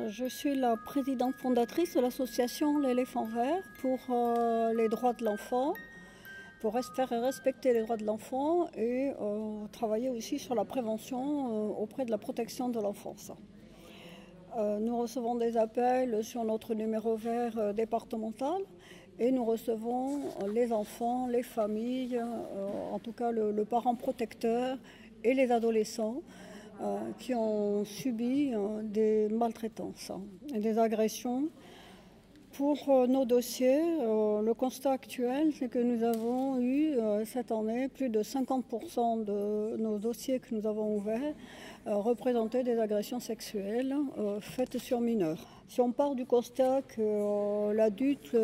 Je suis la présidente fondatrice de l'association L'éléphant vert pour les droits de l'enfant, pour faire respecter les droits de l'enfant et travailler aussi sur la prévention auprès de la protection de l'enfance. Nous recevons des appels sur notre numéro vert départemental et nous recevons les enfants, les familles, en tout cas le parent protecteur et les adolescents qui ont subi des maltraitances et des agressions. Pour nos dossiers, le constat actuel, c'est que nous avons eu cette année plus de 50% de nos dossiers que nous avons ouverts représentaient des agressions sexuelles faites sur mineurs. Si on part du constat que l'adulte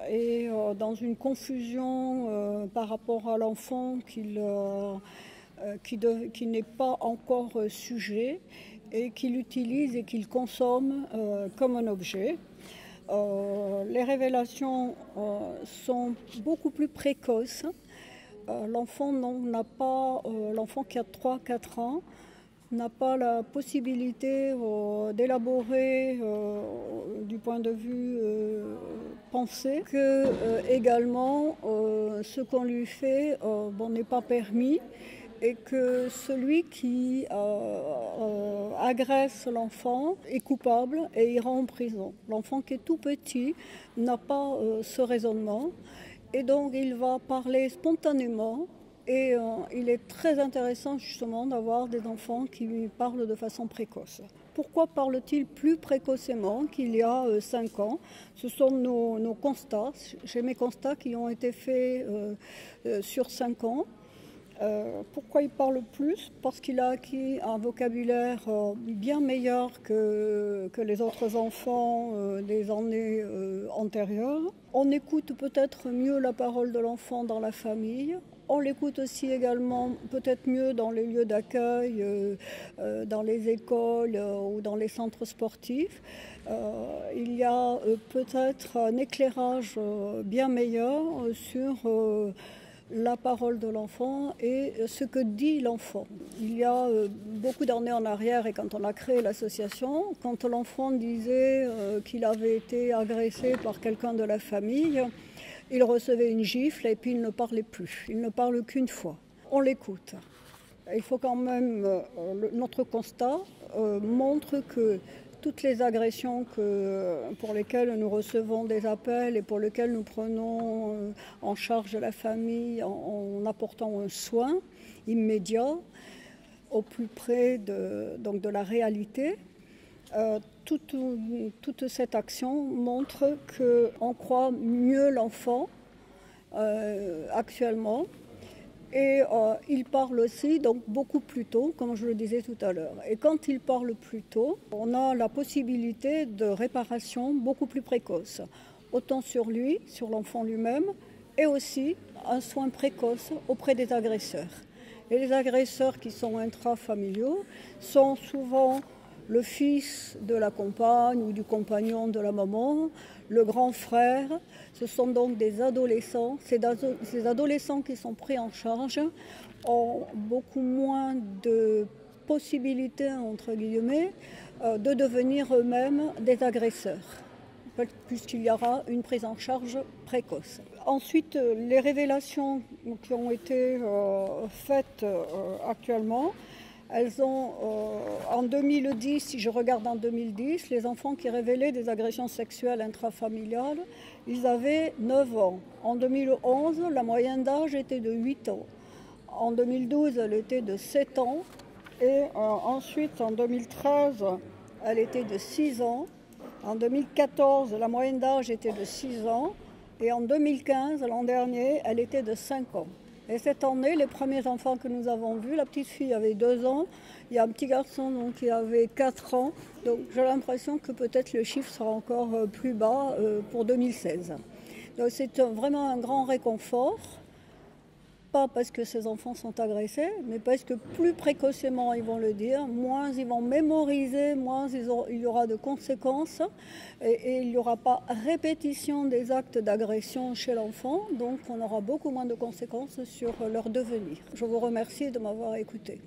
est dans une confusion par rapport à l'enfant qui n'est pas encore sujet et qu'il utilise et qu'il consomme comme un objet. Les révélations sont beaucoup plus précoces. L'enfant qui a 3-4 ans n'a pas la possibilité d'élaborer du point de vue pensée que également ce qu'on lui fait n'est pas permis et que celui qui agresse l'enfant est coupable et ira en prison. L'enfant qui est tout petit n'a pas ce raisonnement et donc il va parler spontanément et il est très intéressant justement d'avoir des enfants qui lui parlent de façon précoce. Pourquoi parle-t-il plus précocement qu'il y a 5 ans? Ce sont nos constats. J'ai mes constats qui ont été faits sur 5 ans. Pourquoi il parle plus? Parce qu'il a acquis un vocabulaire bien meilleur que les autres enfants des années antérieures. On écoute peut-être mieux la parole de l'enfant dans la famille. On l'écoute aussi également peut-être mieux dans les lieux d'accueil, dans les écoles ou dans les centres sportifs. Il y a peut-être un éclairage bien meilleur sur la parole de l'enfant et ce que dit l'enfant. Il y a beaucoup d'années en arrière, et quand on a créé l'association, quand l'enfant disait qu'il avait été agressé par quelqu'un de la famille, il recevait une gifle et puis il ne parlait plus. Il ne parle qu'une fois. On l'écoute. Il faut quand même, notre constat montre que toutes les agressions pour lesquelles nous recevons des appels et pour lesquelles nous prenons en charge la famille en apportant un soin immédiat au plus près de la réalité, toute cette action montre qu'on croit mieux l'enfant actuellement. Et il parle aussi donc beaucoup plus tôt, comme je le disais tout à l'heure. Et quand il parle plus tôt, on a la possibilité de réparation beaucoup plus précoce, autant sur lui, sur l'enfant lui-même, et aussi un soin précoce auprès des agresseurs. Et les agresseurs qui sont intrafamiliaux sont souvent le fils de la compagne ou du compagnon de la maman, le grand frère. Ce sont donc des adolescents. Ces adolescents qui sont pris en charge ont beaucoup moins de possibilités, entre guillemets, de devenir eux-mêmes des agresseurs, puisqu'il y aura une prise en charge précoce. Ensuite, les révélations qui ont été faites actuellement, elles ont, en 2010, si je regarde en 2010, les enfants qui révélaient des agressions sexuelles intrafamiliales, ils avaient 9 ans. En 2011, la moyenne d'âge était de 8 ans. En 2012, elle était de 7 ans. Et ensuite, en 2013, elle était de 6 ans. En 2014, la moyenne d'âge était de 6 ans. Et en 2015, l'an dernier, elle était de 5 ans. Et cette année, les premiers enfants que nous avons vus, la petite fille avait 2 ans, il y a un petit garçon donc, qui avait 4 ans. Donc j'ai l'impression que peut-être le chiffre sera encore plus bas pour 2016. Donc c'est vraiment un grand réconfort. Pas parce que ces enfants sont agressés, mais parce que plus précocement ils vont le dire, moins ils vont mémoriser, moins il y aura de conséquences et il n'y aura pas répétition des actes d'agression chez l'enfant, donc on aura beaucoup moins de conséquences sur leur devenir. Je vous remercie de m'avoir écouté.